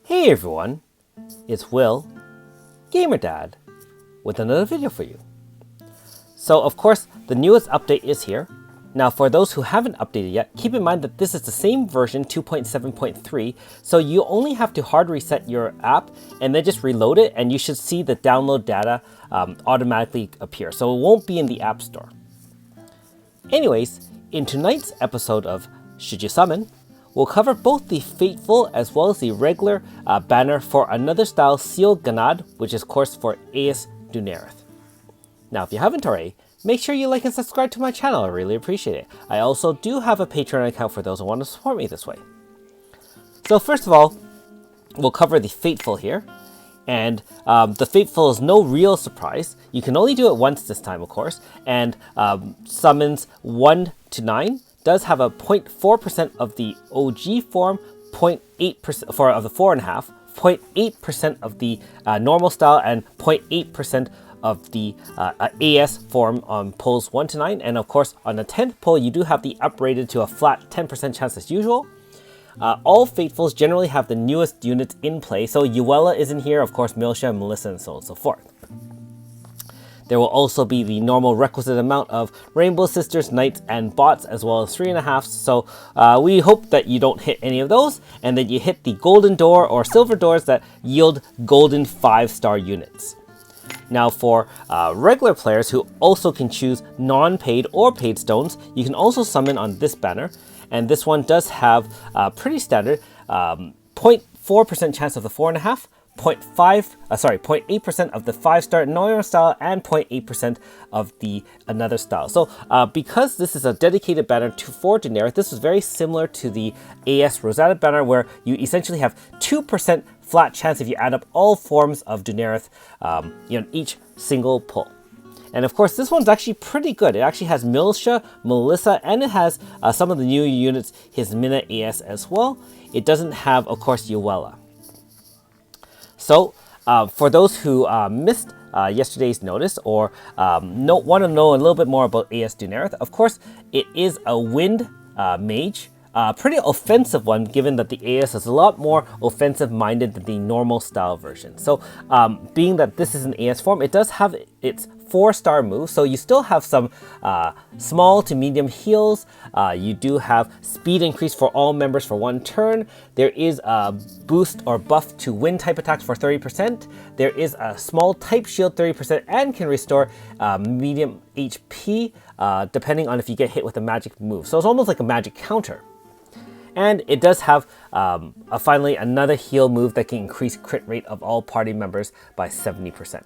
Hey everyone, it's Will, GamerDad, with another video for you. So of course, the newest update is here. Now for those who haven't updated yet, keep in mind that this is the same version 2.7.3, so you only have to hard reset your app and then just reload it and you should see the download data automatically appear, so it won't be in the App Store. Anyways, in tonight's episode of Should You Summon, we'll cover both the Fateful as well as the regular banner for another style Seele Gnade, which is of course for AS Dunarith. Now if you haven't already, make sure you like and subscribe to my channel, I really appreciate it. I also do have a Patreon account for those who want to support me this way. So first of all, we'll cover the Fateful here. And the Fateful is no real surprise. You can only do it once this time, of course, and summons 1 to 9. Does have a 0.4% of the OG form, 0.8% of the 4.5, 0.8% of the normal style, and 0.8% of the AS form on pulls 1 to 9. And of course, on the 10th pull, you do have the uprated to a flat 10% chance as usual. All Fatefuls generally have the newest units in play, so Uella is in here, of course, Milsha, Melissa, and so on and so forth. There will also be the normal requisite amount of Rainbow Sisters, Knights, and Bots, as well as 3.5, so we hope that you don't hit any of those, and that you hit the Golden Door or Silver Doors that yield Golden 5-star units. Now for regular players who also can choose non-paid or paid stones, you can also summon on this banner, and this one does have pretty standard 0.4% chance of the 4.5, 0.8% of the 5-star normal style, and 0.8% of the another style. So because this is a dedicated banner for Dunarith, this is very similar to the AS Rosetta banner, where you essentially have 2% flat chance if you add up all forms of Dunarith, each single pull. And of course, this one's actually pretty good. It actually has Milsha, Melissa, and it has some of the new units, his Mina AS as well. It doesn't have, of course, Uella. So, for those who missed yesterday's notice or want to know a little bit more about AS Dunarith, of course, it is a wind mage. Pretty offensive one, given that the AS is a lot more offensive-minded than the normal style version. So, being that this is an AS form, it does have its 4-star move, so you still have some small to medium heals. You do have speed increase for all members for 1 turn. There is a boost or buff to wind type attacks for 30%. There is a small type shield 30% and can restore medium HP depending on if you get hit with a magic move. So it's almost like a magic counter. And it does have finally another heal move that can increase crit rate of all party members by 70%.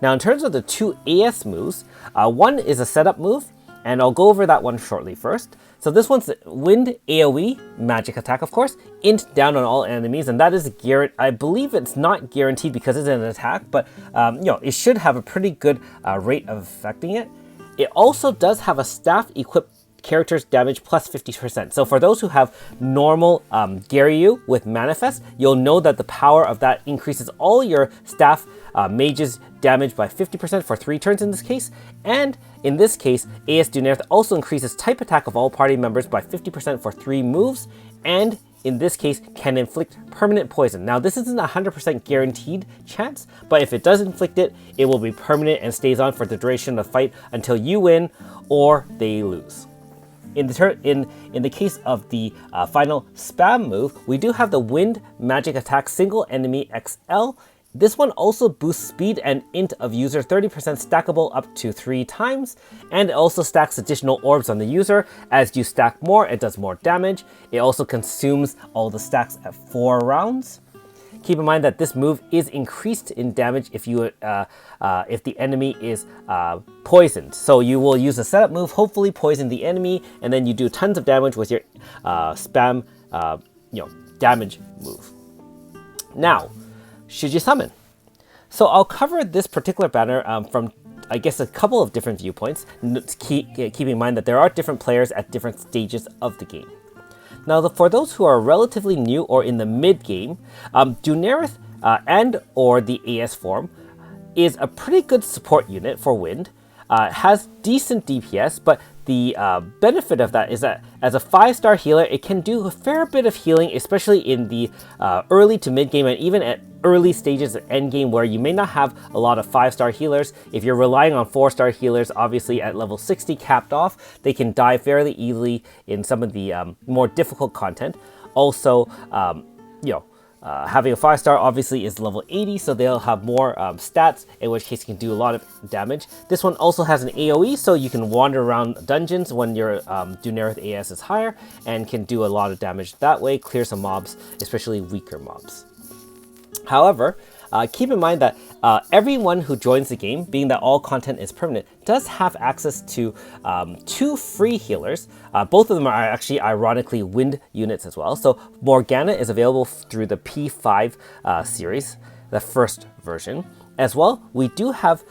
Now in terms of the 2 AS moves, one is a setup move, and I'll go over that one shortly first. So this one's Wind AoE, magic attack of course, int down on all enemies, and that is guaranteed. I believe it's not guaranteed because it's an attack, but it should have a pretty good rate of affecting it. It also does have a staff equipped characters damage plus 50%. So for those who have normal Garyu with Manifest, you'll know that the power of that increases all your staff mages damage by 50% for 3 turns in this case. And in this case, AS Dunarith also increases type attack of all party members by 50% for 3 moves. And in this case, can inflict permanent poison. Now this isn't a 100% guaranteed chance, but if it does inflict it, it will be permanent and stays on for the duration of the fight until you win or they lose. In the case of the final spam move, we do have the Wind Magic Attack Single Enemy XL. This one also boosts speed and int of user 30% stackable up to 3 times, and it also stacks additional orbs on the user. As you stack more, it does more damage. It also consumes all the stacks at 4 rounds. Keep in mind that this move is increased in damage if the enemy is poisoned. So you will use a setup move, hopefully poison the enemy, and then you do tons of damage with your spam damage move. Now, should you summon? So I'll cover this particular banner from, I guess, a couple of different viewpoints, keeping in mind that there are different players at different stages of the game. Now, for those who are relatively new or in the mid-game, Dunarith and or the AS form is a pretty good support unit for Wind. Has decent DPS, but the benefit of that is that as a 5-star healer, it can do a fair bit of healing, especially in the early to mid game and even at early stages of end game where you may not have a lot of 5-star healers. If you're relying on 4-star healers, obviously at level 60 capped off, they can die fairly easily in some of the more difficult content. Also, having a 5-star obviously is level 80, so they'll have more stats, in which case you can do a lot of damage. This one also has an AoE, so you can wander around dungeons when your Dunarith AS is higher and can do a lot of damage that way, clear some mobs, especially weaker mobs. However, keep in mind that everyone who joins the game, being that all content is permanent, does have access to 2 free healers. Both of them are actually ironically wind units as well. So Morgana is available through the P5 series, the first version. As well, we do have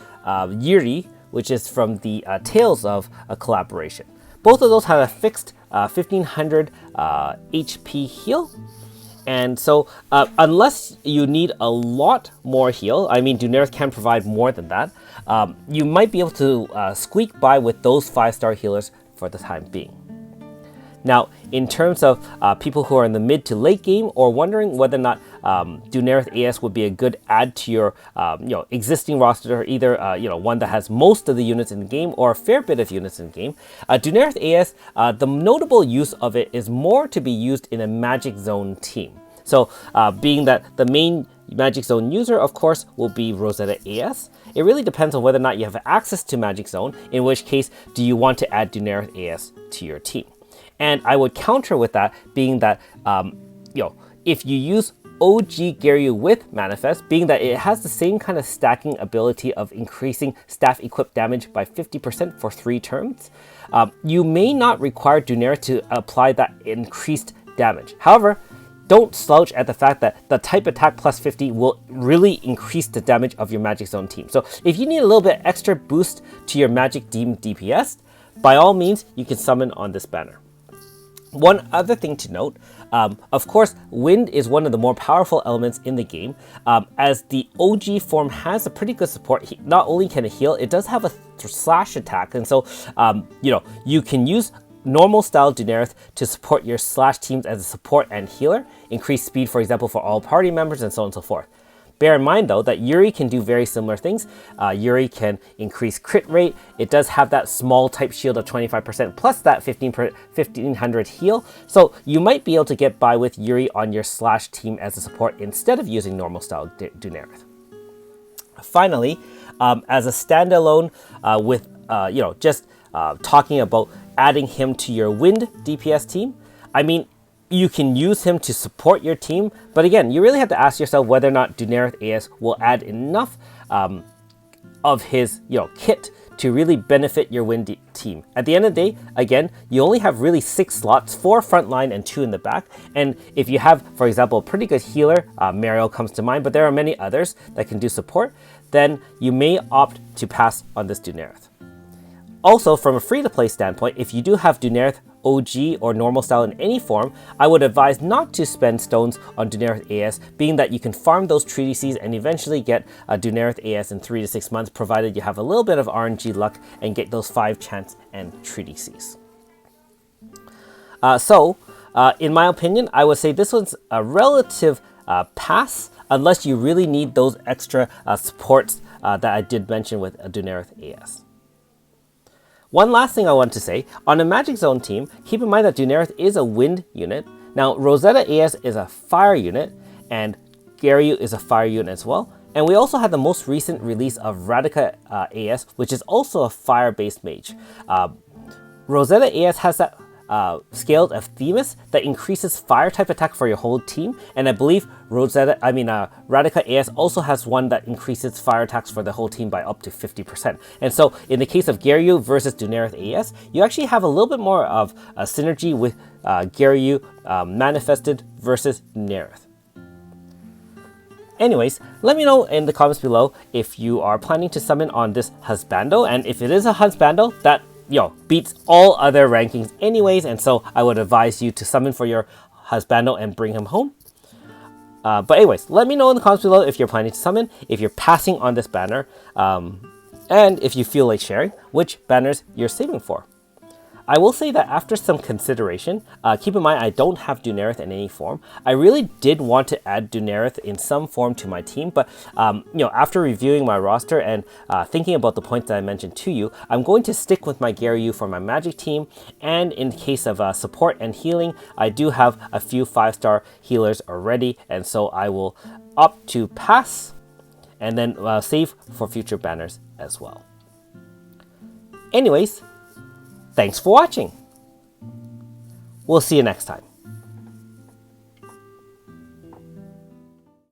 Yuri, which is from the Tales of a collaboration. Both of those have a fixed 1500 HP heal. And so, unless you need a lot more heal, I mean, Dunarith can provide more than that, you might be able to squeak by with those 5-star healers for the time being. Now, in terms of people who are in the mid to late game or wondering whether or not Dunarith AS would be a good add to your existing roster, either one that has most of the units in the game or a fair bit of units in the game, Dunarith AS, the notable use of it is more to be used in a Magic Zone team. So, being that the main Magic Zone user, of course, will be Rosetta AS. It really depends on whether or not you have access to Magic Zone, in which case do you want to add Dunarith AS to your team. And I would counter with that, being that, if you use OG Garyu with Manifest, being that it has the same kind of stacking ability of increasing staff equipped damage by 50% for 3 turns, you may not require Dunarith to apply that increased damage. However, don't slouch at the fact that the type attack plus 50 will really increase the damage of your Magic Zone team. So if you need a little bit extra boost to your Magic Team DPS, by all means, you can summon on this banner. One other thing to note, of course, wind is one of the more powerful elements in the game. As the OG form has a pretty good support, not only can it heal, it does have a slash attack. And so, you can use normal style Dunarith to support your slash teams as a support and healer, increase speed, for example, for all party members, and so on and so forth. Bear in mind, though, that Yuri can do very similar things. Yuri can increase crit rate. It does have that small type shield of 25% plus that 1500 heal. So you might be able to get by with Yuri on your slash team as a support instead of using normal style Dunarith. Finally, as a standalone with, talking about adding him to your wind DPS team, I mean, you can use him to support your team, but again, you really have to ask yourself whether or not Dunarith AS will add enough of his kit to really benefit your wind team. At the end of the day, again, you only have really 6 slots, 4 frontline and 2 in the back. And if you have, for example, a pretty good healer, Mariel comes to mind, but there are many others that can do support, then you may opt to pass on this Dunarith. Also, from a free-to-play standpoint, if you do have Dunarith OG or normal style in any form, I would advise not to spend stones on Dunarith AS, being that you can farm those treatises and eventually get a Dunarith AS in 3 to 6 months, provided you have a little bit of RNG luck and get those 5 chants and treatises. In my opinion, I would say this one's a relative pass, unless you really need those extra supports that I did mention with a Dunarith AS. One last thing I want to say, on a Magic Zone team, keep in mind that Dunarith is a wind unit. Now, Rosetta AS is a fire unit, and Garyu is a fire unit as well. And we also had the most recent release of Radika AS, which is also a fire-based mage. Rosetta AS has that scaled of Themis that increases fire type attack for your whole team, and I believe Radika AS also has one that increases fire attacks for the whole team by up to 50%. And so in the case of Garyu versus Dunarith AS, you actually have a little bit more of a synergy with Garyu manifested versus Dunarith. Anyways, let me know in the comments below if you are planning to summon on this husbando, and if it is a husbando, that beats all other rankings anyways, and so I would advise you to summon for your husbando and bring him home. But anyways, let me know in the comments below if you're planning to summon, if you're passing on this banner, and if you feel like sharing, which banners you're saving for. I will say that after some consideration, keep in mind I don't have Dunarith in any form. I really did want to add Dunarith in some form to my team, but after reviewing my roster and thinking about the points that I mentioned to you, I'm going to stick with my Garyu for my magic team. And in case of support and healing, I do have a few 5-star healers already, and so I will opt to pass and then save for future banners as well. Anyways, thanks for watching. We'll see you next time.